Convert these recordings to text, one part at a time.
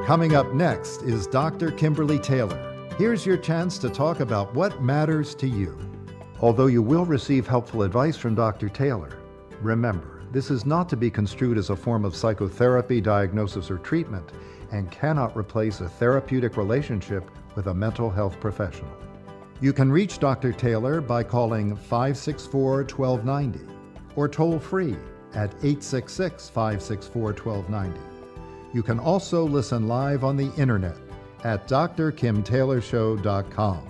Coming up next is Dr. Kimberly Taylor. Here's your chance to talk about what matters to you. Although you will receive helpful advice from Dr. Taylor, remember, this is not to be construed as a form of psychotherapy, diagnosis, or treatment, and cannot replace a therapeutic relationship with a mental health professional. You can reach Dr. Taylor by calling 564-1290 or toll free at 866-564-1290. You can also listen live on the internet at drkimtaylorshow.com.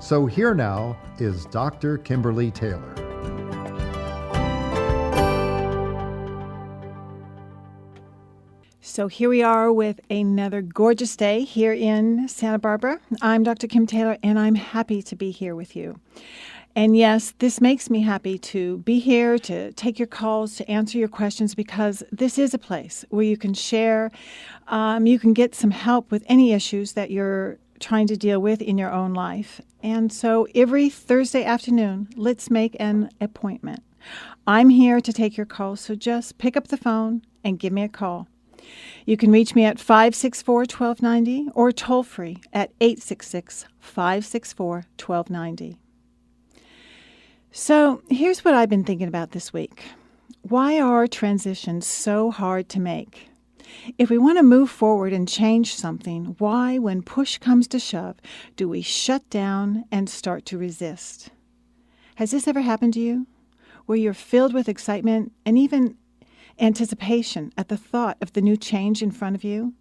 So here now is Dr. Kimberly Taylor. So here we are with another gorgeous day here in Santa Barbara. I'm Dr. Kim Taylor, and I'm happy to be here with you. And yes, this makes me happy to be here, to take your calls, to answer your questions, because this is a place where you can share, you can get some help with any issues that you're trying to deal with in your own life. And so every Thursday afternoon, let's make an appointment. I'm here to take your calls, so just pick up the phone and give me a call. You can reach me at 564-1290 or toll free at 866-564-1290. So here's what I've been thinking about this week. Why are transitions so hard to make? If we want to move forward and change something, why, when push comes to shove, do we shut down and start to resist? Has this ever happened to you, where you're filled with excitement and even anticipation at the thought of the new change in front of you?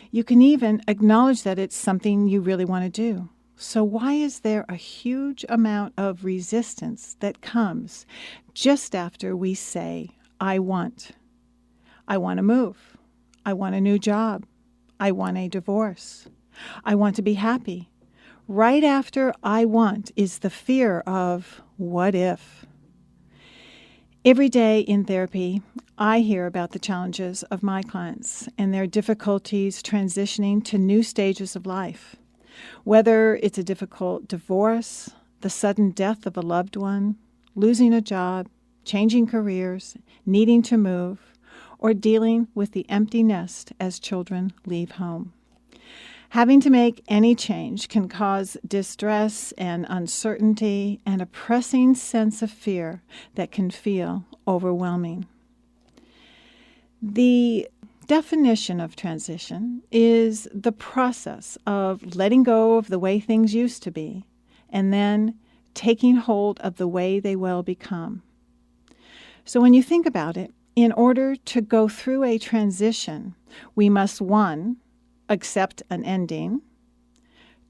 You can even acknowledge that it's something you really want to do. So why is there a huge amount of resistance that comes just after we say, I want to move. I want a new job. I want a divorce. I want to be happy. Right after I want is the fear of what if? Every day in therapy, I hear about the challenges of my clients and their difficulties transitioning to new stages of life. Whether it's a difficult divorce, the sudden death of a loved one, losing a job, changing careers, needing to move, or dealing with the empty nest as children leave home. Having to make any change can cause distress and uncertainty and a pressing sense of fear that can feel overwhelming. The definition of transition is the process of letting go of the way things used to be and then taking hold of the way they will become. So when you think about it, in order to go through a transition, we must, 1, accept an ending,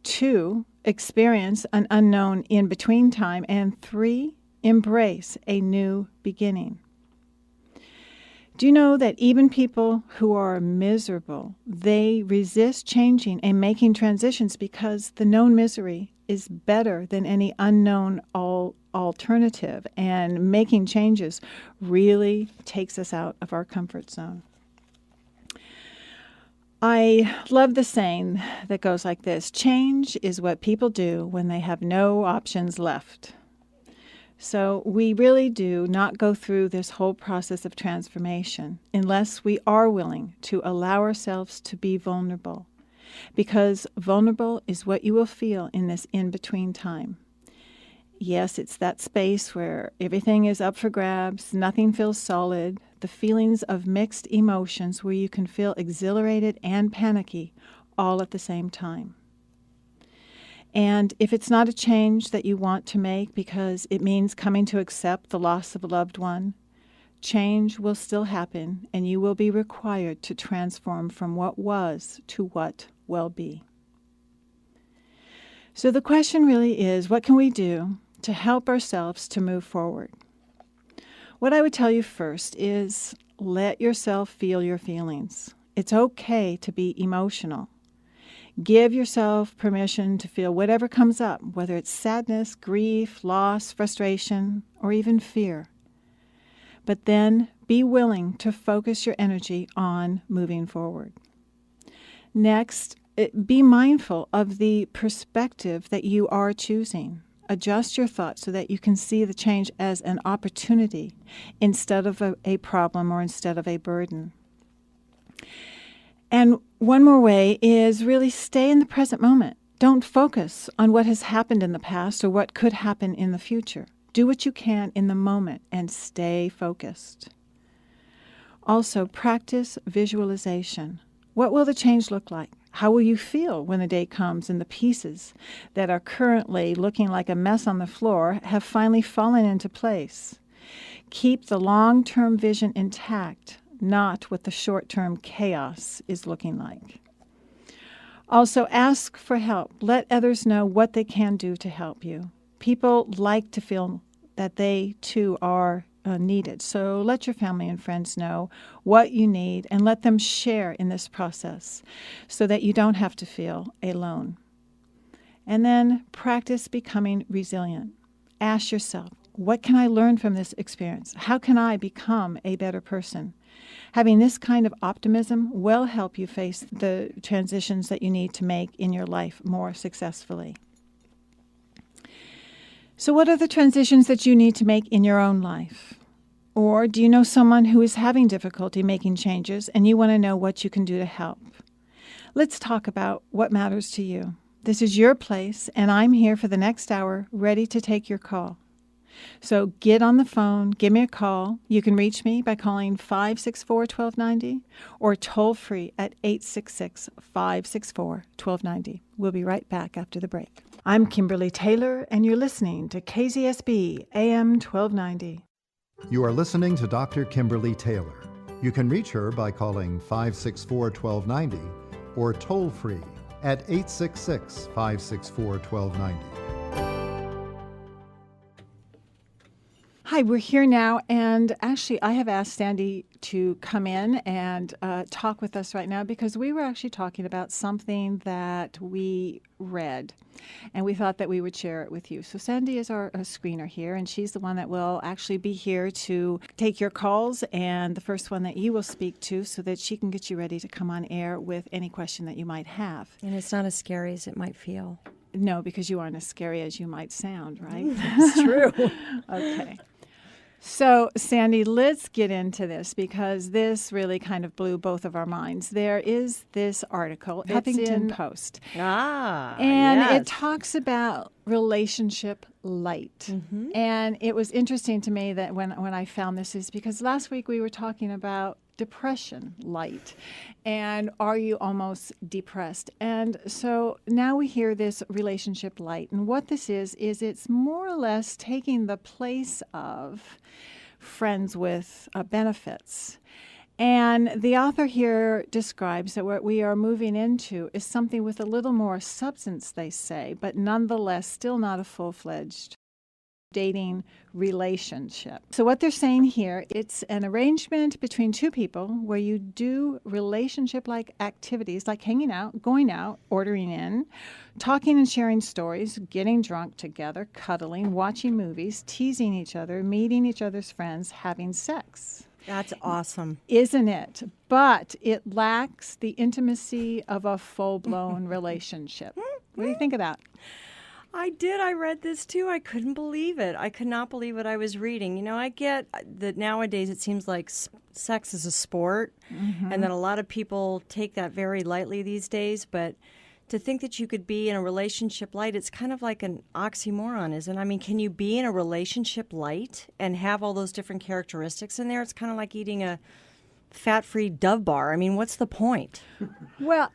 2, experience an unknown in-between time, and 3, embrace a new beginning. Do you know that even people who are miserable, they resist changing and making transitions because the known misery is better than any unknown alternative, and making changes really takes us out of our comfort zone. I love the saying that goes like this: change is what people do when they have no options left. So we really do not go through this whole process of transformation unless we are willing to allow ourselves to be vulnerable, because vulnerable is what you will feel in this in-between time. Yes, it's that space where everything is up for grabs, nothing feels solid, the feelings of mixed emotions where you can feel exhilarated and panicky all at the same time. And if it's not a change that you want to make because it means coming to accept the loss of a loved one, change will still happen, and you will be required to transform from what was to what will be. So the question really is, what can we do to help ourselves to move forward? What I would tell you first is let yourself feel your feelings. It's okay to be emotional. Give yourself permission to feel whatever comes up, whether it's sadness, grief, loss, frustration, or even fear. But then be willing to focus your energy on moving forward. Next, be mindful of the perspective that you are choosing. Adjust your thoughts so that you can see the change as an opportunity instead of a problem or instead of a burden. And one more way is really stay in the present moment. Don't focus on what has happened in the past or what could happen in the future. Do what you can in the moment and stay focused. Also, practice visualization. What will the change look like? How will you feel when the day comes and the pieces that are currently looking like a mess on the floor have finally fallen into place? Keep the long-term vision intact, not what the short-term chaos is looking like. Also, ask for help. Let others know what they can do to help you. People like to feel that they, too, are needed. So let your family and friends know what you need and let them share in this process so that you don't have to feel alone. And then practice becoming resilient. Ask yourself, what can I learn from this experience? How can I become a better person? Having this kind of optimism will help you face the transitions that you need to make in your life more successfully. So what are the transitions that you need to make in your own life? Or do you know someone who is having difficulty making changes and you want to know what you can do to help? Let's talk about what matters to you. This is your place, and I'm here for the next hour, ready to take your call. So get on the phone, give me a call. You can reach me by calling 564-1290 or toll free at 866-564-1290. We'll be right back after the break. I'm Kimberly Taylor, and you're listening to KZSB AM 1290. You are listening to Dr. Kimberly Taylor. You can reach her by calling 564-1290 or toll free at 866-564-1290. Hi, we're here now, and actually I have asked Sandy to come in and talk with us right now because we were actually talking about something that we read, and we thought that we would share it with you. So Sandy is our screener here, and she's the one that will actually be here to take your calls and the first one that you will speak to so that she can get you ready to come on air with any question that you might have. And it's not as scary as it might feel. No, because you aren't as scary as you might sound, right? That's true. Okay. So, Sandy, let's get into this because this really kind of blew both of our minds. There is this article, Huffington Post. And yes. it talks about relationship light. Mm-hmm. And it was interesting to me that when I found this is because last week we were talking about depression light and are you almost depressed? And so now we hear this relationship light, and what this is it's more or less taking the place of friends with benefits. And the author here describes that what we are moving into is something with a little more substance, they say, but nonetheless still not a full-fledged dating relationship. So what they're saying here, it's an arrangement between two people where you do relationship-like activities like hanging out, going out, ordering in, talking and sharing stories, getting drunk together, cuddling, watching movies, teasing each other, meeting each other's friends, having sex. That's awesome. Isn't it? But it lacks the intimacy of a full-blown relationship. What do you think of that? I did. I read this too. I couldn't believe it. I could not believe what I was reading. You know, I get that nowadays it seems like sex is a sport, and that a lot of people take that very lightly these days. But to think that you could be in a relationship light, it's kind of like an oxymoron, isn't it? I mean, can you be in a relationship light and have all those different characteristics in there? It's kind of like eating a fat-free Dove bar. I mean, what's the point? Well,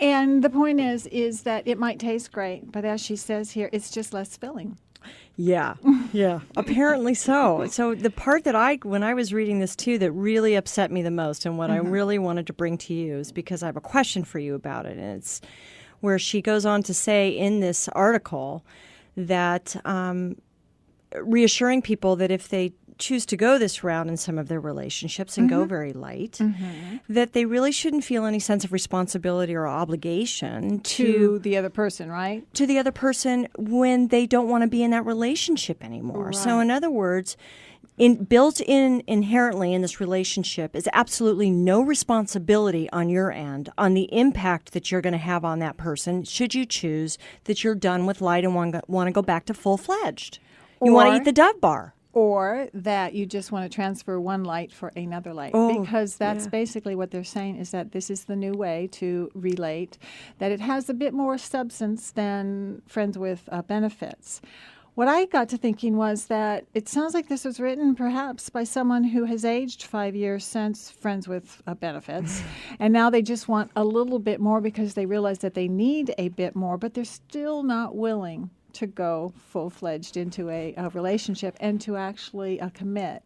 and the point is that it might taste great, but as she says here, it's just less filling. Yeah, yeah, apparently so. So the part that when I was reading this too, that really upset me the most and what I really wanted to bring to you is because I have a question for you about it. And it's where she goes on to say in this article that reassuring people that if they choose to go this route in some of their relationships and go very light, that they really shouldn't feel any sense of responsibility or obligation to the other person, right? To the other person when they don't want to be in that relationship anymore. Right. So in other words, built in inherently in this relationship is absolutely no responsibility on your end on the impact that you're going to have on that person should you choose that you're done with light and want to go back to full-fledged. You want to eat the Dove bar. Or that you just want to transfer one light for another light. Because that's basically what they're saying, is that this is the new way to relate, that it has a bit more substance than friends with benefits. What I got to thinking was that it sounds like this was written perhaps by someone who has aged 5 years since Friends with Benefits, and now they just want a little bit more because they realize that they need a bit more, but they're still not willing to go full-fledged into a relationship and to actually commit.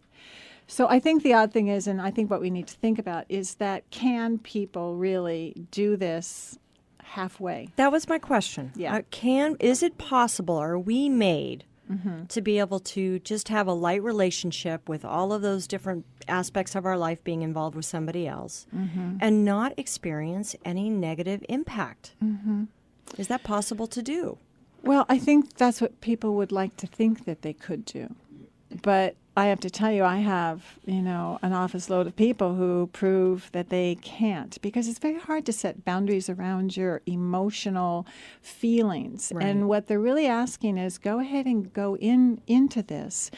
So I think the odd thing is, and I think what we need to think about, is that can people really do this halfway? That was my question. Yeah. Is it possible, are we made to be able to just have a light relationship with all of those different aspects of our life being involved with somebody else and not experience any negative impact? Is that possible to do? Well, I think that's what people would like to think that they could do. But I have to tell you, I have, an office load of people who prove that they can't, because it's very hard to set boundaries around your emotional feelings. Right. And what they're really asking is go ahead and go into this.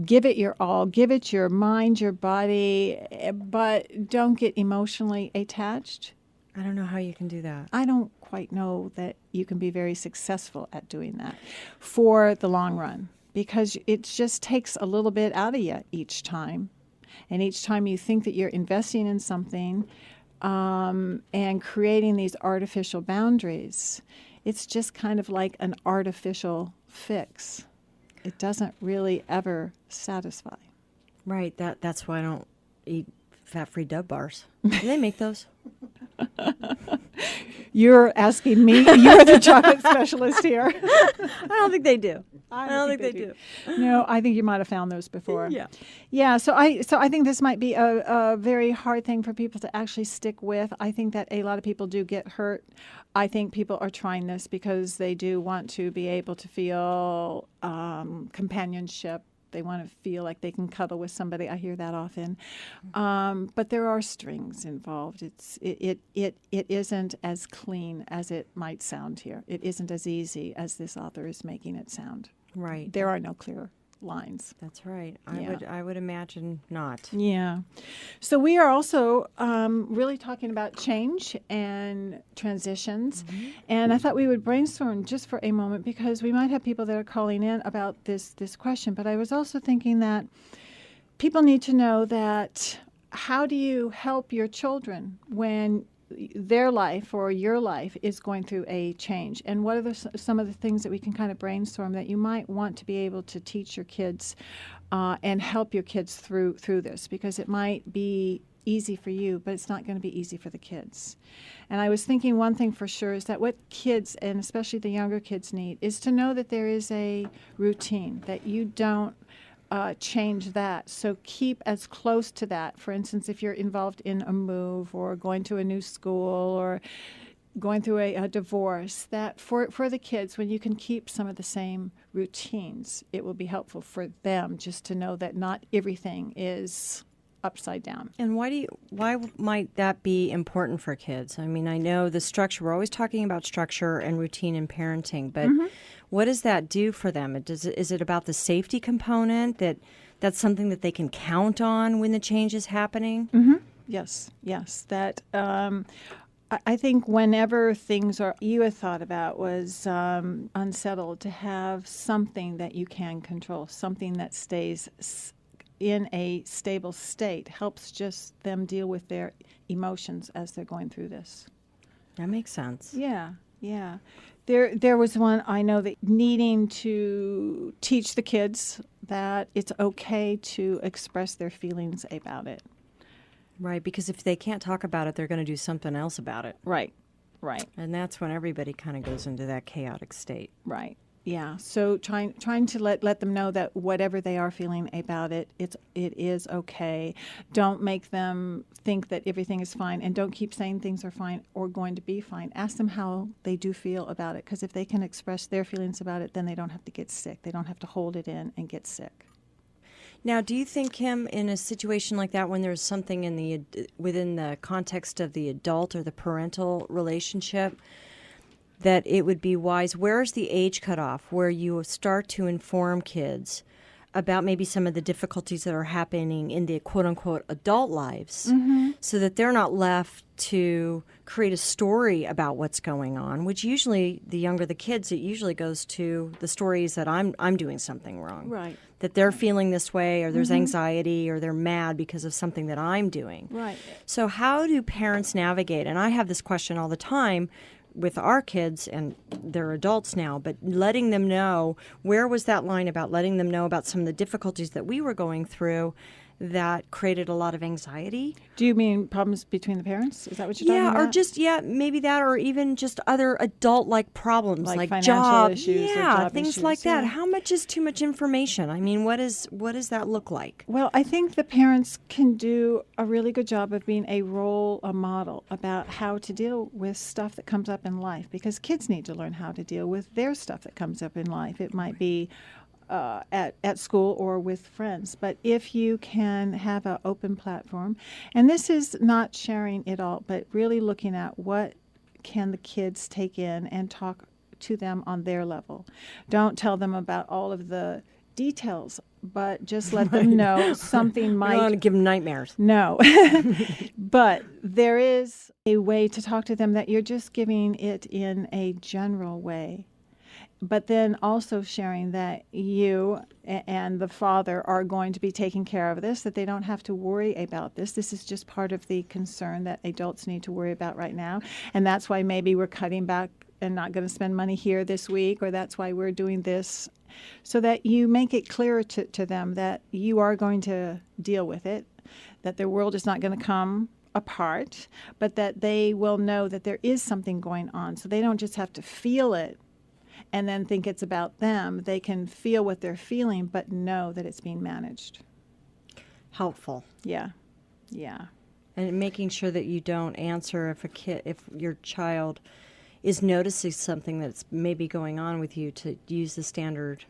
Give it your all. Give it your mind, your body, but don't get emotionally attached. I don't know how you can do that. I don't quite know that you can be very successful at doing that for the long run, because it just takes a little bit out of you each time. And each time you think that you're investing in something and creating these artificial boundaries, it's just kind of like an artificial fix. It doesn't really ever satisfy. Right. That's why I don't eat fat-free Dove bars. Do they make those? You're asking me. You're the chocolate specialist here. I don't think they do. I don't think they do. No, I think you might have found those before. Yeah. Yeah, so I think this might be a very hard thing for people to actually stick with. I think that a lot of people do get hurt. I think people are trying this because they do want to be able to feel companionship. They want to feel like they can cuddle with somebody. I hear that often. But there are strings involved. It isn't as clean as it might sound here. It isn't as easy as this author is making it sound. Right. There are no clear lines. That's right. I would imagine not. Yeah. So we are also really talking about change and transitions. And I thought we would brainstorm just for a moment, because we might have people that are calling in about this question. But I was also thinking that people need to know that how do you help your children when their life or your life is going through a change, and what are some of the things that we can kind of brainstorm that you might want to be able to teach your kids and help your kids through this, because it might be easy for you, but it's not going to be easy for the kids. And I was thinking one thing for sure is that what kids, and especially the younger kids, need is to know that there is a routine, that you don't change that. So keep as close to that. For instance, if you're involved in a move or going to a new school or going through a divorce, that for the kids, when you can keep some of the same routines, it will be helpful for them just to know that not everything is upside down. And why might that be important for kids? I mean, I know the structure, we're always talking about structure and routine in parenting, but what does that do for them? Is it about the safety component, that's something that they can count on when the change is happening? Yes. That I think whenever things you had thought about was unsettled, to have something that you can control, something that stays in a stable state, helps just them deal with their emotions as they're going through this. That makes sense. Yeah. There was one I know that needing to teach the kids that it's okay to express their feelings about it. Right, because if they can't talk about it, they're going to do something else about it. Right. And that's when everybody kind of goes into that chaotic state. Right. Yeah. So trying to let them know that whatever they are feeling about it, it is okay. Don't make them think that everything is fine, and don't keep saying things are fine or going to be fine. Ask them how they do feel about it, because if they can express their feelings about it, then they don't have to get sick. They don't have to hold it in and get sick. Now, do you think, Kim, in a situation like that, when there's something within the context of the adult or the parental relationship, that it would be wise, where's the age cutoff where you start to inform kids about maybe some of the difficulties that are happening in the quote-unquote adult lives, so that they're not left to create a story about what's going on, which usually, the younger the kids, it usually goes to the stories that I'm doing something wrong. Right. That they're feeling this way, or there's anxiety, or they're mad because of something that I'm doing. Right. So how do parents navigate? And I have this question all the time with our kids, and they're adults now, but letting them know, where was that line about letting them know about some of the difficulties that we were going through that created a lot of anxiety? Do you mean problems between the parents? Is that what you're talking about? Yeah, or just, maybe that, or even just other adult-like problems, like financial job issues or job things issues, like that. yeah. How much is too much information? I mean, what does that look like? Well, I think the parents can do a really good job of being a model about how to deal with stuff that comes up in life, because kids need to learn how to deal with their stuff that comes up in life. It might be at school or with friends. But if you can have an open platform, and this is not sharing it all, but really looking at what can the kids take in and talk to them on their level. Don't tell them about all of the details, but just let them know something might... You don't want to give them nightmares. No. But there is a way to talk to them that you're just giving it in a general way. But then also sharing that you and the father are going to be taking care of this, that they don't have to worry about this. This is just part of the concern that adults need to worry about right now. And that's why maybe we're cutting back and not going to spend money here this week, or that's why we're doing this, so that you make it clearer to them that you are going to deal with it, that their world is not going to come apart, but that they will know that there is something going on. So they don't just have to feel it and then think it's about them. They can feel what they're feeling, but know that it's being managed. Helpful. Yeah. Yeah. And making sure that you don't answer if your child is noticing something that's maybe going on with you, to use the standard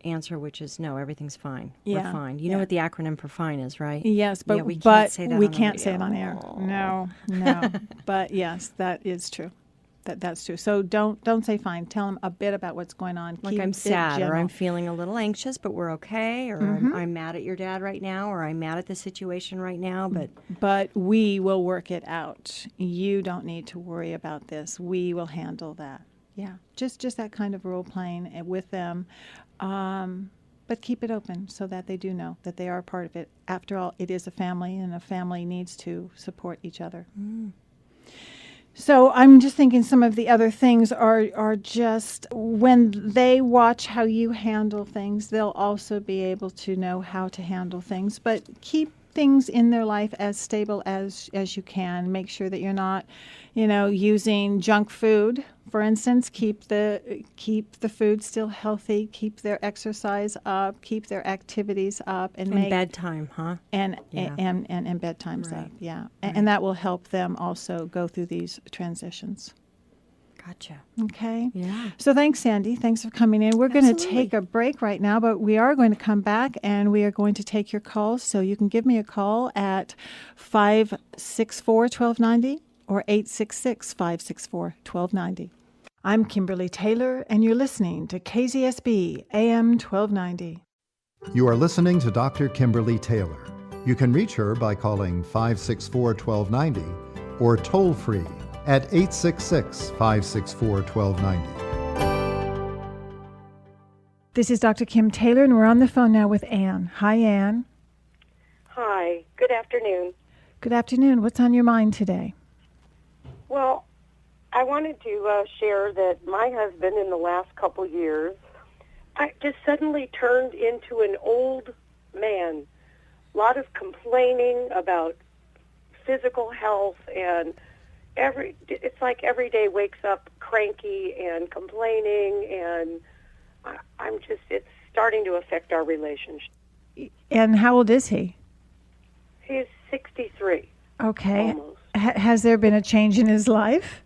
answer, which is, no, everything's fine. Yeah. We're fine. You know what the acronym for fine is, right? Yes, but we can't say that we on the can't say radio. it on air. No. But yes, that is true. That's true. So don't say fine. Tell them a bit about what's going on. Like, Keep I'm it sad, or general. I'm feeling a little anxious, but we're okay, or I'm mad at your dad right now, or I'm mad at the situation right now, But we will work it out. You don't need to worry about this. We will handle that. Yeah, just that kind of role playing with them. But keep it open so that they do know that they are a part of it. After all, it is a family, and a family needs to support each other. So I'm just thinking some of the other things are just, when they watch how you handle things, they'll also be able to know how to handle things. But keep things in their life as stable as you can. Make sure that you're not, using junk food. For instance, keep the food still healthy, keep their exercise up, keep their activities up, and make bedtime, huh? And Yeah. and bedtime's Right. up, yeah. Right. And that will help them also go through these transitions. Gotcha. Okay. Yeah. So thanks, Sandy. Thanks for coming in. We're going to Absolutely. take a break right now, but we are going to come back and we are going to take your calls. So you can give me a call at 564-1290 or 866-564-1290. I'm Kimberly Taylor, and you're listening to KZSB AM 1290. You are listening to Dr. Kimberly Taylor. You can reach her by calling 564-1290 or toll free at 866-564-1290. This is Dr. Kim Taylor, and we're on the phone now with Ann. Hi, Ann. Hi, good afternoon. Good afternoon. What's on your mind today? Well, I wanted to share that my husband, in the last couple years, just suddenly turned into an old man. A lot of complaining about physical health, and it's like every day wakes up cranky and complaining, and it's starting to affect our relationship. And how old is he? He's 63. Okay. Almost. Has there been a change in his life?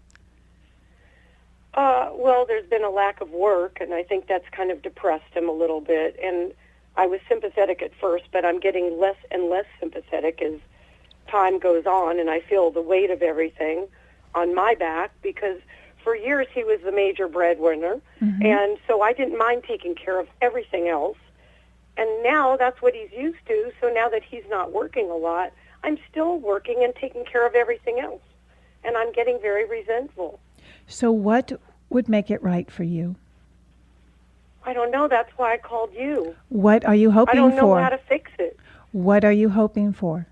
Well, there's been a lack of work, and I think that's kind of depressed him a little bit. And I was sympathetic at first, but I'm getting less and less sympathetic as time goes on, and I feel the weight of everything on my back because for years he was the major breadwinner, and so I didn't mind taking care of everything else. And now that's what he's used to, so now that he's not working a lot, I'm still working and taking care of everything else, and I'm getting very resentful. So what would make it right for you? I don't know. That's why I called you. What are you hoping for? I don't know how to fix it. What are you hoping for?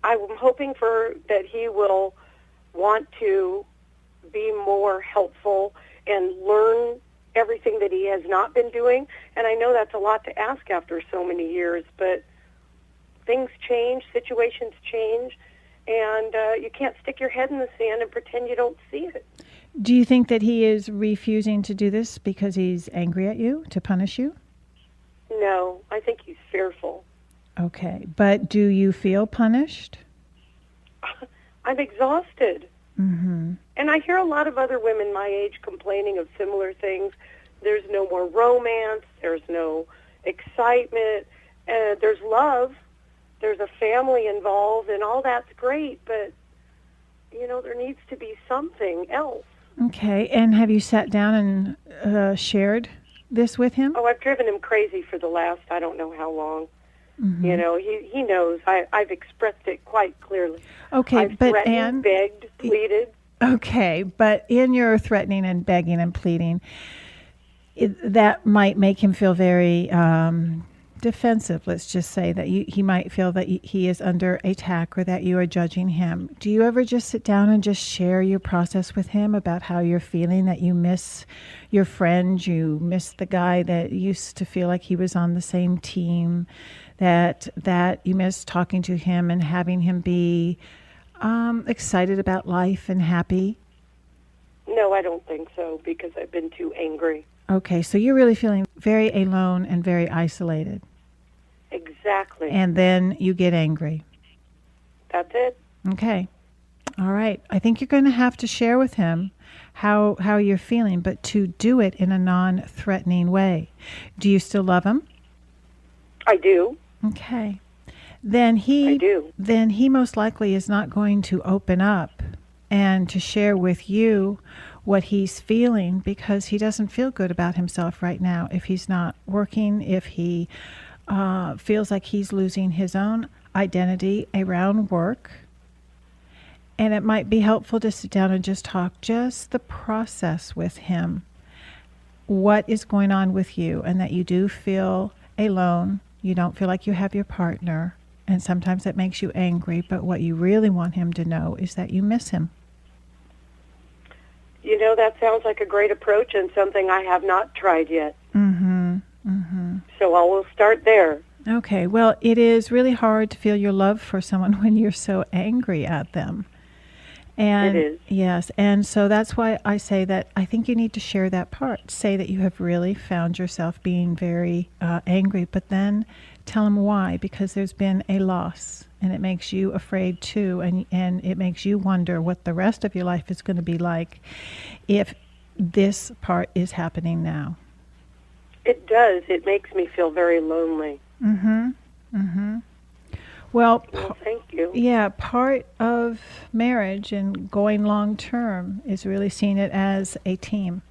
I'm hoping for that he will want to be more helpful and learn everything that he has not been doing. And I know that's a lot to ask after so many years, but things change, situations change, and you can't stick your head in the sand and pretend you don't see it. Do you think that he is refusing to do this because he's angry at you, to punish you? No, I think he's fearful. Okay, but do you feel punished? I'm exhausted. And I hear a lot of other women my age complaining of similar things. There's no more romance. There's no excitement. There's love. There's a family involved, and all that's great, but, you know, there needs to be something else. Okay, and have you sat down and shared this with him? Oh, I've driven him crazy for the last, I don't know how long. You know, he knows. I've expressed it quite clearly. Okay, I've but threatened, Anne, begged, pleaded. Okay, but in your threatening and begging and pleading, that might make him feel very defensive. Let's just say that he might feel that he is under attack or that you are judging him. Do you ever just sit down and just share your process with him about how you're feeling, that you miss your friend, you miss the guy that used to feel like he was on the same team, that you miss talking to him and having him be excited about life and happy? No, I don't think so, because I've been too angry. Okay, so you're really feeling very alone and very isolated. Exactly. And then you get angry. That's it. Okay. All right. I think you're going to have to share with him how you're feeling, but to do it in a non-threatening way. Do you still love him? I do. Okay. Then I do. Then he most likely is not going to open up and to share with you what he's feeling, because he doesn't feel good about himself right now. If he's not working, if he feels like he's losing his own identity around work. And it might be helpful to sit down and just talk just the process with him. What is going on with you, and that you do feel alone. You don't feel like you have your partner, and sometimes it makes you angry, but what you really want him to know is that you miss him. You know, that sounds like a great approach and something I have not tried yet. So I will start there. Okay, well, it is really hard to feel your love for someone when you're so angry at them. And it is. Yes, and so that's why I say that I think you need to share that part. Say that you have really found yourself being very angry, but then tell him why, because there's been a loss, and it makes you afraid too, and it makes you wonder what the rest of your life is going to be like if this part is happening now. It does. It makes me feel very lonely. Well, thank you. Yeah, part of marriage and going long term is really seeing it as a team,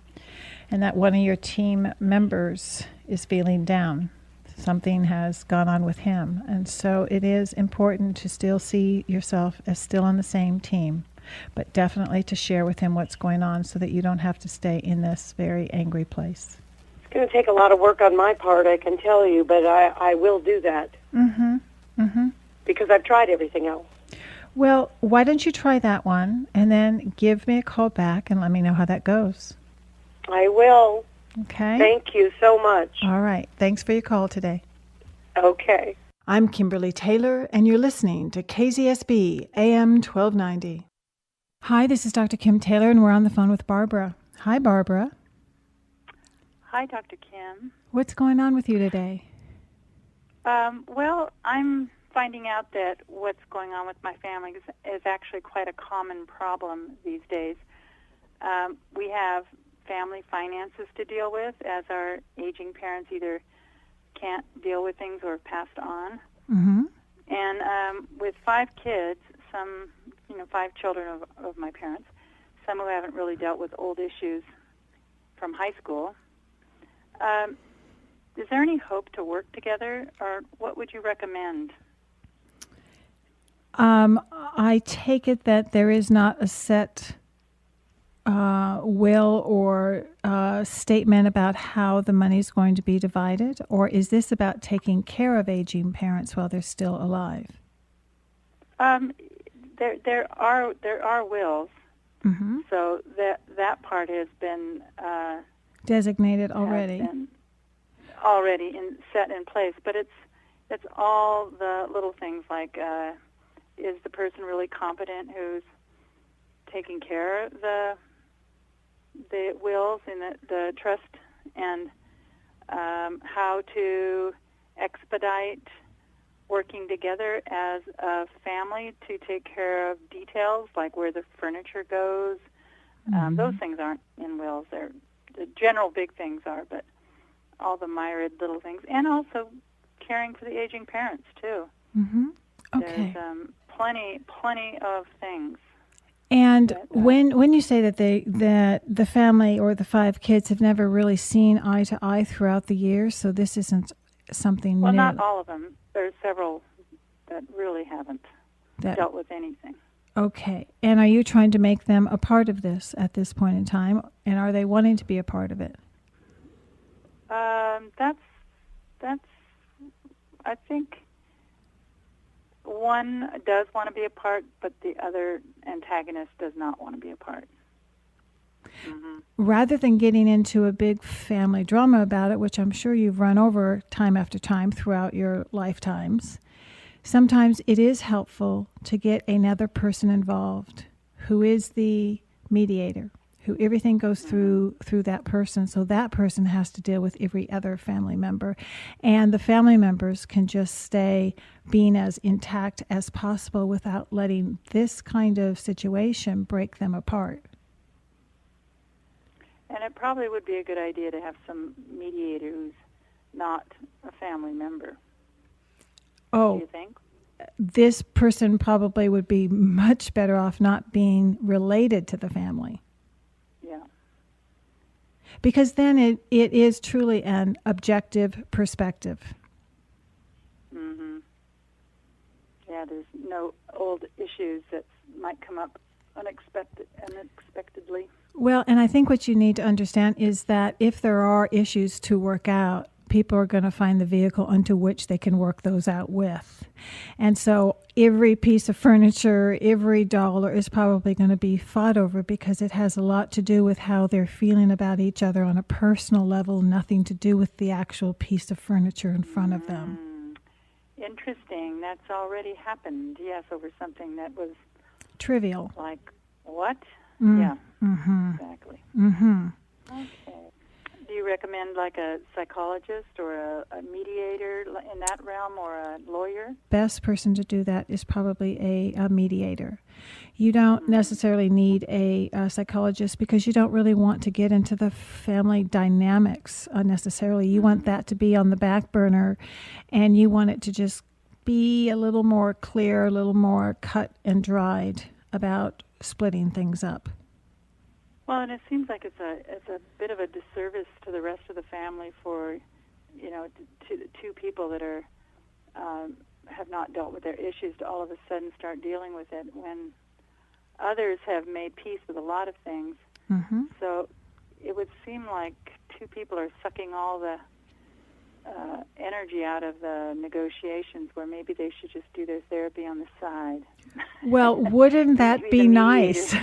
and that one of your team members is feeling down. Something has gone on with him, and so it is important to still see yourself as still on the same team, but definitely to share with him what's going on so that you don't have to stay in this very angry place. It's going to take a lot of work on my part, I can tell you, but I will do that. Because I've tried everything else. Well, why don't you try that one, and then give me a call back and let me know how that goes. I will. Okay. Thank you so much. All right. Thanks for your call today. Okay. I'm Kimberly Taylor, and you're listening to KZSB AM 1290. Hi, this is Dr. Kim Taylor, and we're on the phone with Barbara. Hi, Barbara. Hi, Dr. Kim. What's going on with you today? Well, I'm finding out that what's going on with my family is actually quite a common problem these days. We have family finances to deal with, as our aging parents either can't deal with things or have passed on. Mm-hmm. And with 5 kids, 5 children of my parents, some who haven't really dealt with old issues from high school, is there any hope to work together, or what would you recommend? I take it that there is not a set will or statement about how the money is going to be divided, or is this about taking care of aging parents while they're still alive? There are wills, Mm-hmm. so that part has been Designated already. Set in place, but it's all the little things like is the person really competent who's taking care of the wills and the trust, and how to expedite working together as a family to take care of details like where the furniture goes. Mm-hmm. Those things aren't in wills. The general big things are, but all the myriad little things, and also caring for the aging parents too. Mm-hmm. Okay. There's plenty of things. And that, when you say that the family or the 5 kids have never really seen eye to eye throughout the years, so this isn't something well, new. not all of them. There's several that really haven't dealt with anything. Okay. And are you trying to make them a part of this at this point in time, and are they wanting to be a part of it? That's. I think one does want to be a part, but the other antagonist does not want to be a part. Mm-hmm. Rather than getting into a big family drama about it, which I'm sure you've run over time after time throughout your lifetimes, sometimes it is helpful to get another person involved who is the mediator, who everything goes through that person. So that person has to deal with every other family member. And the family members can just stay being as intact as possible without letting this kind of situation break them apart. And it probably would be a good idea to have some mediator who's not a family member. Oh, do you think? This person probably would be much better off not being related to the family. Yeah. Because then it is truly an objective perspective. Mm-hmm. Yeah, there's no old issues that might come up unexpectedly. Well, and I think what you need to understand is that if there are issues to work out, people are going to find the vehicle unto which they can work those out with. And so every piece of furniture, every dollar is probably going to be fought over because it has a lot to do with how they're feeling about each other on a personal level, nothing to do with the actual piece of furniture in front of them. Interesting. That's already happened, yes, over something that was trivial. Like, what? Mm. Yeah, mm-hmm. Exactly. Mm-hmm. Okay. Do you recommend like a psychologist or a mediator in that realm, or a lawyer? Best person to do that is probably a mediator. You don't necessarily need a psychologist because you don't really want to get into the family dynamics unnecessarily. You want that to be on the back burner, and you want it to just be a little more clear, a little more cut and dried about splitting things up. Well, and it seems like it's a bit of a disservice to the rest of the family for, to the two people that are have not dealt with their issues to all of a sudden start dealing with it when others have made peace with a lot of things. Mm-hmm. So it would seem like two people are sucking all the energy out of the negotiations, where maybe they should just do their therapy on the side. Well, wouldn't that be nice?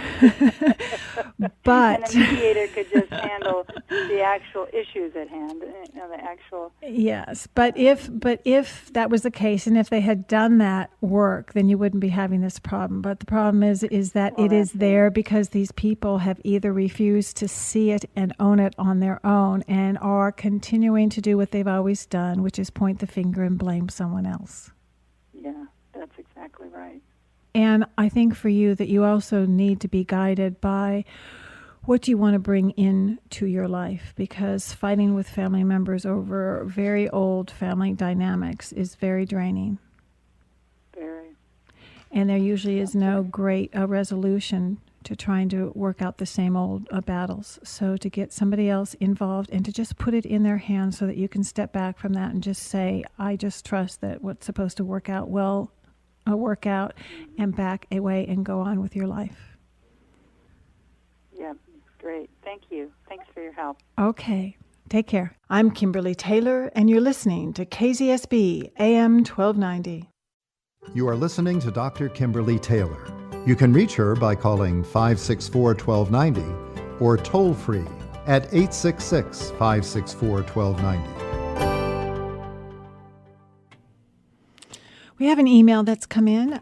But and the mediator could just handle the actual issues at hand, the actual. Yes, but if that was the case, and if they had done that work, then you wouldn't be having this problem. But the problem is that it is there because these people have either refused to see it and own it on their own, and are continuing to do what they've always done, which is point the finger and blame someone else. Yeah, that's exactly right. And I think for you that you also need to be guided by What do you want to bring into your life? Because fighting with family members over very old family dynamics is very draining. Very. And there usually is no great resolution to trying to work out the same old battles. So to get somebody else involved and to just put it in their hands so that you can step back from that and just say, I just trust that what's supposed to work out will work out, and back away and go on with your life. Yeah, great. Thank you. Thanks for your help. Okay. Take care. I'm Kimberly Taylor, and you're listening to KZSB AM 1290. You are listening to Dr. Kimberly Taylor. You can reach her by calling 564-1290 or toll free at 866-564-1290. We have an email that's come in.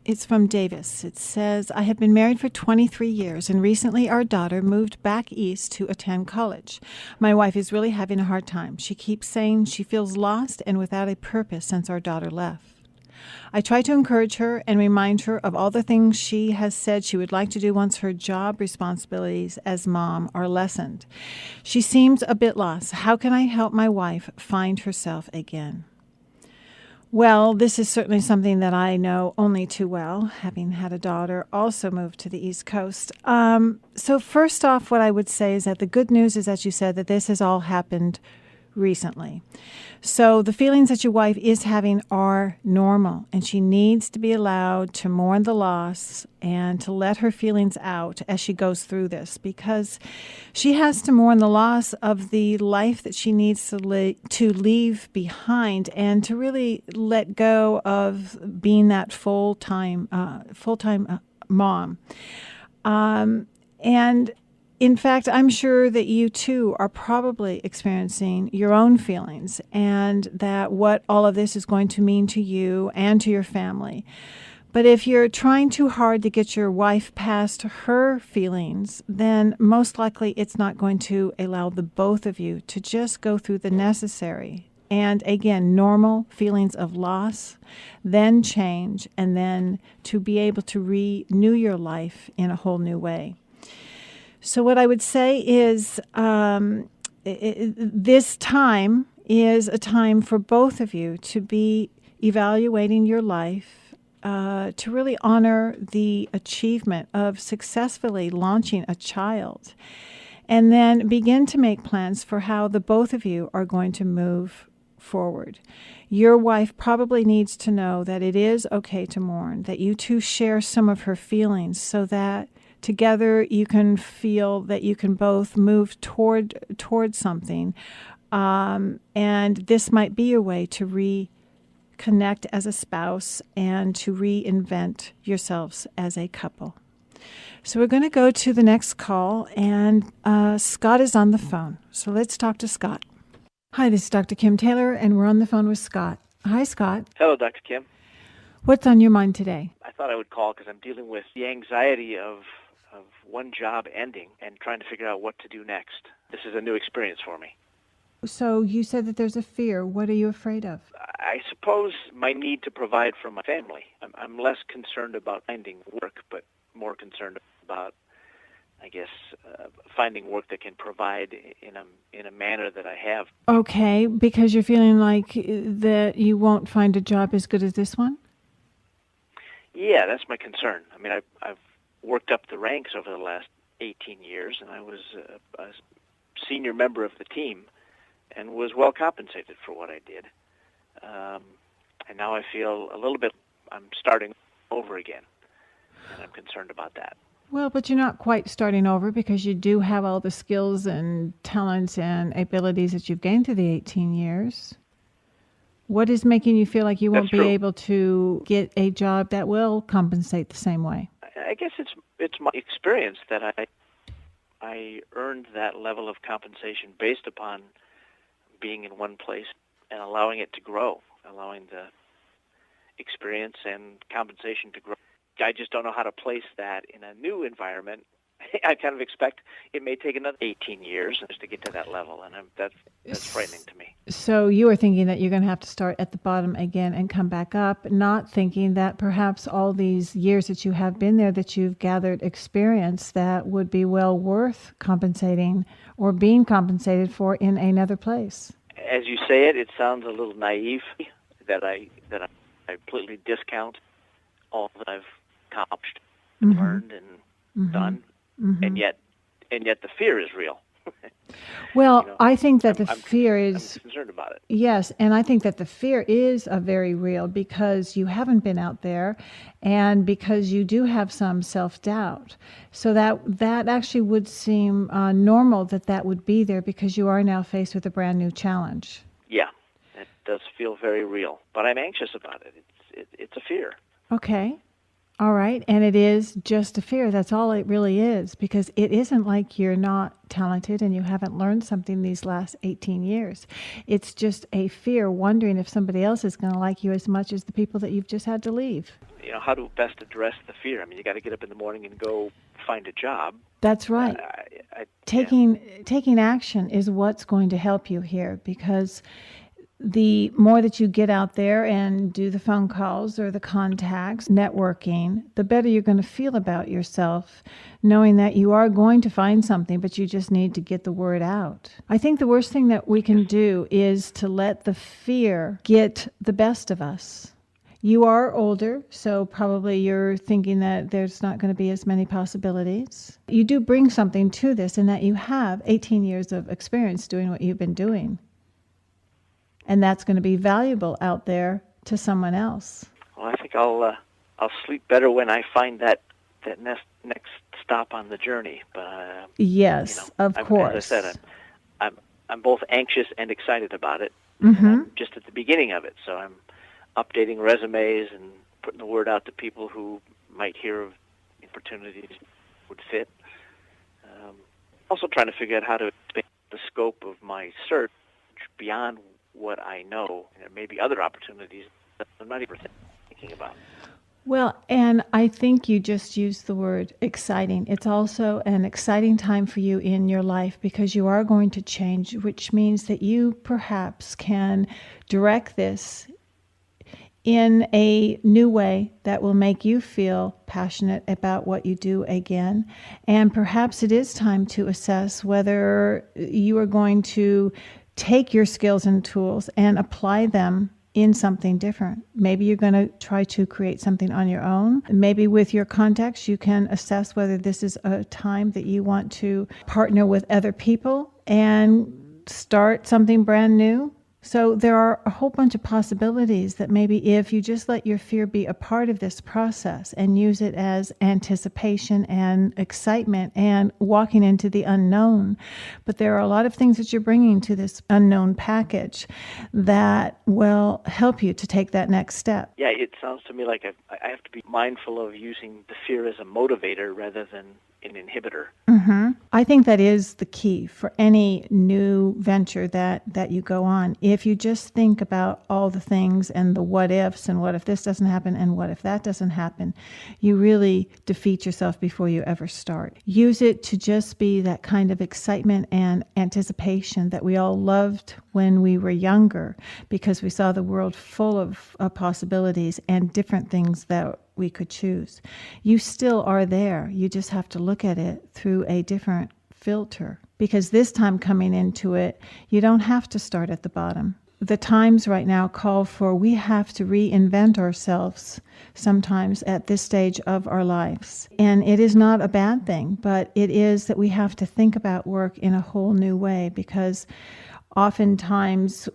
It's from Davis. It says, I have been married for 23 years, and recently our daughter moved back east to attend college. My wife is really having a hard time. She keeps saying she feels lost and without a purpose since our daughter left. I try to encourage her and remind her of all the things she has said she would like to do once her job responsibilities as mom are lessened. She seems a bit lost. How can I help my wife find herself again? Well, this is certainly something that I know only too well, having had a daughter also move to the East Coast. So first off, what I would say is that the good news is that you said that this has all happened recently. So the feelings that your wife is having are normal, and she needs to be allowed to mourn the loss and to let her feelings out as she goes through this, because she has to mourn the loss of the life that she needs to leave behind, and to really let go of being that full-time mom. And in fact, I'm sure that you too are probably experiencing your own feelings, and that what all of this is going to mean to you and to your family. But if you're trying too hard to get your wife past her feelings, then most likely it's not going to allow the both of you to just go through the necessary and, again, normal feelings of loss, then change, and then to be able to renew your life in a whole new way. So what I would say is this time is a time for both of you to be evaluating your life, to really honor the achievement of successfully launching a child, and then begin to make plans for how the both of you are going to move forward. Your wife probably needs to know that it is okay to mourn, that you two share some of her feelings, so that together you can feel that you can both move toward something. And this might be a way to reconnect as a spouse and to reinvent yourselves as a couple. So we're going to go to the next call, and Scott is on the phone. So let's talk to Scott. Hi, this is Dr. Kim Taylor, and we're on the phone with Scott. Hi, Scott. Hello, Dr. Kim. What's on your mind today? I thought I would call because I'm dealing with the anxiety of one job ending and trying to figure out what to do next. This is a new experience for me. So you said that there's a fear. What are you afraid of? I suppose my need to provide for my family. I'm less concerned about finding work, but more concerned about, I guess, finding work that can provide in a manner that I have. Okay, because you're feeling like that you won't find a job as good as this one? Yeah, that's my concern. I mean, I've worked up the ranks over the last 18 years, and I was a senior member of the team and was well compensated for what I did. And now I feel a little bit I'm starting over again, and I'm concerned about that. Well, but you're not quite starting over, because you do have all the skills and talents and abilities that you've gained through the 18 years. What is making you feel like you won't be able to get a job that will compensate the same way? I guess it's my experience that I earned that level of compensation based upon being in one place and allowing it to grow, allowing the experience and compensation to grow. I just don't know how to place that in a new environment I kind of expect it may take another 18 years just to get to that level, and that's frightening to me. So you are thinking that you're going to have to start at the bottom again and come back up, not thinking that perhaps all these years that you have been there, that you've gathered experience that would be well worth compensating or being compensated for in another place. As you say it, it sounds a little naive that I completely discount all that I've accomplished, learned, and done, and yet the fear is real. Well, I think that the fear is... I'm concerned about it. Yes, and I think that the fear is very real because you haven't been out there and because you do have some self-doubt. So that actually would seem normal that would be there because you are now faced with a brand new challenge. Yeah, it does feel very real, but I'm anxious about it. It's a fear. Okay. All right. And it is just a fear. That's all it really is, because it isn't like you're not talented and you haven't learned something these last 18 years. It's just a fear, wondering if somebody else is going to like you as much as the people that you've just had to leave. How to best address the fear? I mean, you got to get up in the morning and go find a job. That's right. Taking action is what's going to help you here, because the more that you get out there and do the phone calls or the contacts, networking, the better you're going to feel about yourself, knowing that you are going to find something, but you just need to get the word out. I think the worst thing that we can do is to let the fear get the best of us. You are older, so probably you're thinking that there's not going to be as many possibilities. You do bring something to this in that you have 18 years of experience doing what you've been doing. And that's going to be valuable out there to someone else. Well, I think I'll sleep better when I find that next stop on the journey. But yes, of course. As I said, I'm both anxious and excited about it. Mm-hmm. I'm just at the beginning of it, so I'm updating resumes and putting the word out to people who might hear of opportunities would fit. Also trying to figure out how to expand the scope of my search beyond what I know. There may be other opportunities that I'm not even thinking about. Well, and I think you just used the word exciting. It's also an exciting time for you in your life because you are going to change, which means that you perhaps can direct this in a new way that will make you feel passionate about what you do again. And perhaps it is time to assess whether you are going to take your skills and tools and apply them in something different. Maybe you're going to try to create something on your own. Maybe with your contacts, you can assess whether this is a time that you want to partner with other people and start something brand new. So there are a whole bunch of possibilities that maybe if you just let your fear be a part of this process and use it as anticipation and excitement and walking into the unknown. But there are a lot of things that you're bringing to this unknown package that will help you to take that next step. Yeah, it sounds to me like I have to be mindful of using the fear as a motivator rather than an inhibitor. Mm-hmm. I think that is the key for any new venture that you go on. If you just think about all the things and the what ifs and what if this doesn't happen and what if that doesn't happen, you really defeat yourself before you ever start. Use it to just be that kind of excitement and anticipation that we all loved when we were younger because we saw the world full of possibilities and different things that we could choose. You still are there. You just have to look at it through a different filter. Because this time coming into it, you don't have to start at the bottom. The times right now call for we have to reinvent ourselves sometimes at this stage of our lives. And it is not a bad thing, but it is that we have to think about work in a whole new way because oftentimes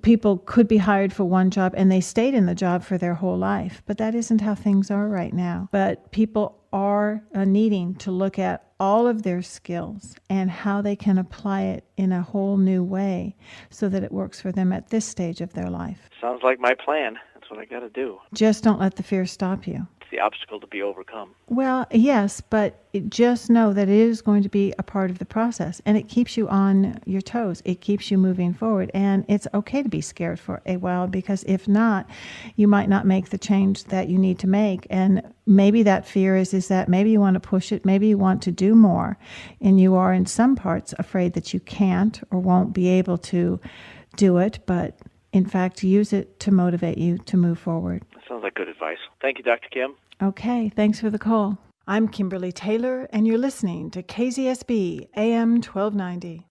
people could be hired for one job and they stayed in the job for their whole life, but that isn't how things are right now. But people are needing to look at all of their skills and how they can apply it in a whole new way so that it works for them at this stage of their life. Sounds like my plan. That's what I got to do. Just don't let the fear stop you. the obstacle to be overcome. Well, yes, but just know that it is going to be a part of the process, and it keeps you on your toes. It keeps you moving forward, and it's okay to be scared for a while, because if not, you might not make the change that you need to make. And maybe that fear is that maybe you want to push it, maybe you want to do more, and you are in some parts afraid that you can't or won't be able to do it, but in fact, use it to motivate you to move forward. That sounds like good advice. Thank you, Dr. Kim. Okay, thanks for the call. I'm Kimberly Taylor, and you're listening to KZSB AM 1290.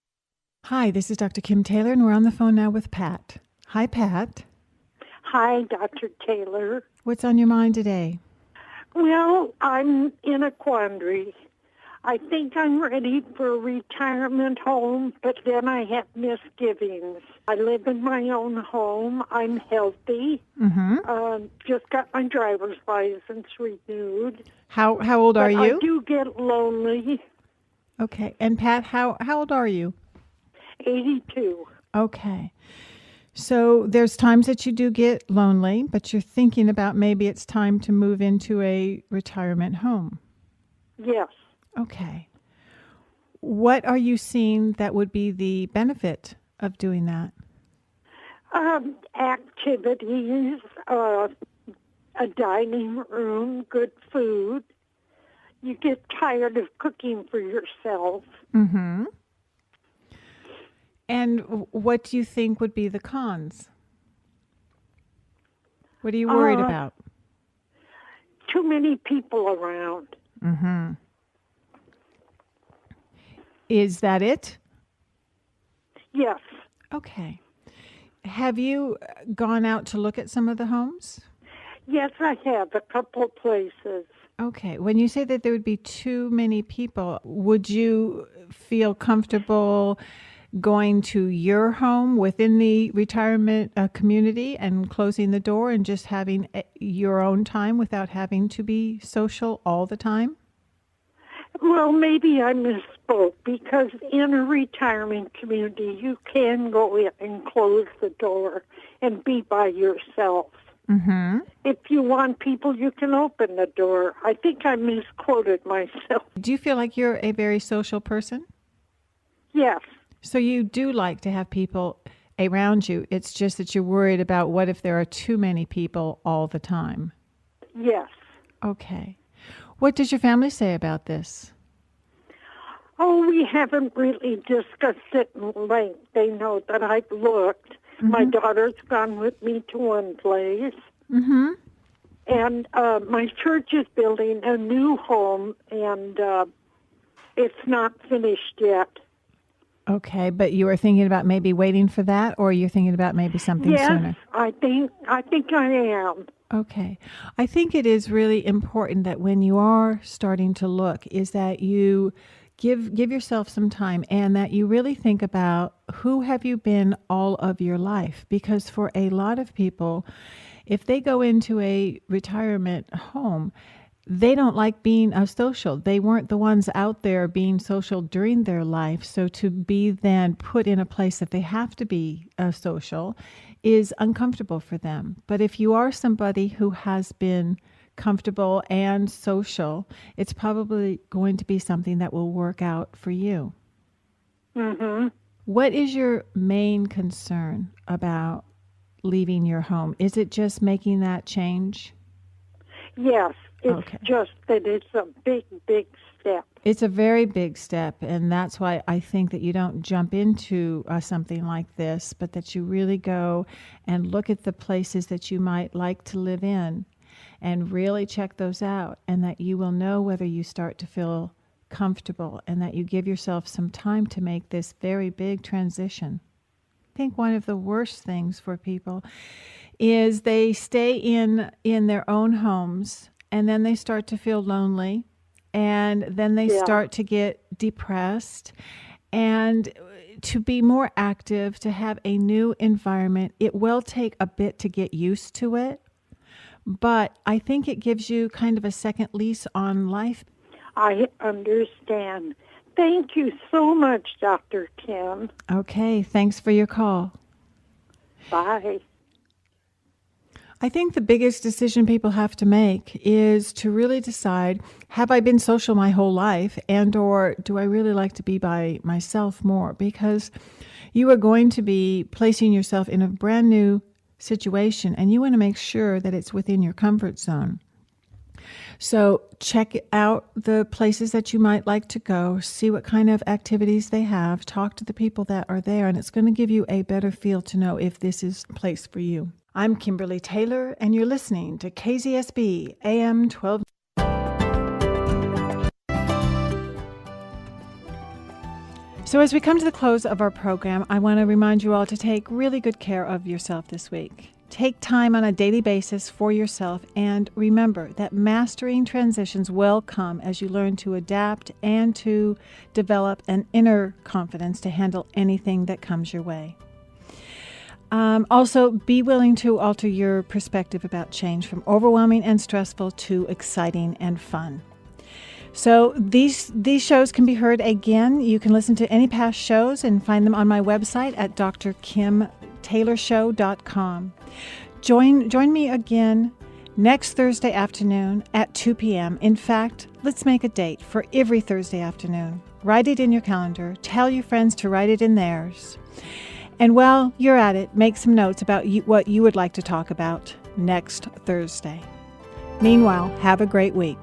Hi, this is Dr. Kim Taylor, and we're on the phone now with Pat. Hi, Pat. Hi, Dr. Taylor. What's on your mind today? Well, I'm in a quandary. I think I'm ready for a retirement home, but then I have misgivings. I live in my own home. I'm healthy. Just got my driver's license renewed. How old are you? I do get lonely. Okay. And Pat, how old are you? 82. Okay. So there's times that you do get lonely, but you're thinking about maybe it's time to move into a retirement home. Yes. Okay. What are you seeing that would be the benefit of doing that? Activities, a dining room, good food. You get tired of cooking for yourself. Mm-hmm. And what do you think would be the cons? What are you worried about? Too many people around. Mm-hmm. Is that it? Yes. Okay. Have you gone out to look at some of the homes? Yes, I have a couple places. Okay. When you say that there would be too many people, would you feel comfortable going to your home within the retirement community and closing the door and just having your own time without having to be social all the time? Well, maybe I misspoke, because in a retirement community, you can go in and close the door and be by yourself. Mm-hmm. If you want people, you can open the door. I think I misquoted myself. Do you feel like you're a very social person? Yes. So you do like to have people around you. It's just that you're worried about what if there are too many people all the time. Yes. Okay. What does your family say about this? Oh, we haven't really discussed it in length. They know that I've looked. Mm-hmm. My daughter's gone with me to one place. Mm-hmm. And my church is building a new home, and it's not finished yet. Okay, but you were thinking about maybe waiting for that, or you're thinking about maybe something sooner? Yes, I think I am. Okay. I think it is really important that when you are starting to look, is that you give yourself some time, and that you really think about who have you been all of your life. Because for a lot of people, if they go into a retirement home, they don't like being social. They weren't the ones out there being social during their life. So to be then put in a place that they have to be social is uncomfortable for them. But if you are somebody who has been comfortable and social, it's probably going to be something that will work out for you. Mm-hmm. What is your main concern about leaving your home? Is it just making that change? Yes. It's just that it's a big, big step. It's a very big step, and that's why I think that you don't jump into something like this, but that you really go and look at the places that you might like to live in and really check those out, and that you will know whether you start to feel comfortable, and that you give yourself some time to make this very big transition. I think one of the worst things for people is they stay in their own homes, and then they start to feel lonely, and then they start to get depressed. And to be more active, to have a new environment, it will take a bit to get used to it. But I think it gives you kind of a second lease on life. I understand. Thank you so much, Dr. Kim. Okay, thanks for your call. Bye. I think the biggest decision people have to make is to really decide, have I been social my whole life, and or do I really like to be by myself more? Because you are going to be placing yourself in a brand new situation, and you want to make sure that it's within your comfort zone. So check out the places that you might like to go, see what kind of activities they have, talk to the people that are there, and it's going to give you a better feel to know if this is a place for you. I'm Kimberly Taylor, and you're listening to KZSB AM 12. So as we come to the close of our program, I want to remind you all to take really good care of yourself this week. Take time on a daily basis for yourself, and remember that mastering transitions will come as you learn to adapt and to develop an inner confidence to handle anything that comes your way. Also, be willing to alter your perspective about change from overwhelming and stressful to exciting and fun. So these shows can be heard again. You can listen to any past shows and find them on my website at dr.kim.taylorshow.com. Join me again next Thursday afternoon at 2 p.m. In fact, let's make a date for every Thursday afternoon. Write it in your calendar. Tell your friends to write it in theirs. And while you're at it, make some notes about what you would like to talk about next Thursday. Meanwhile, have a great week.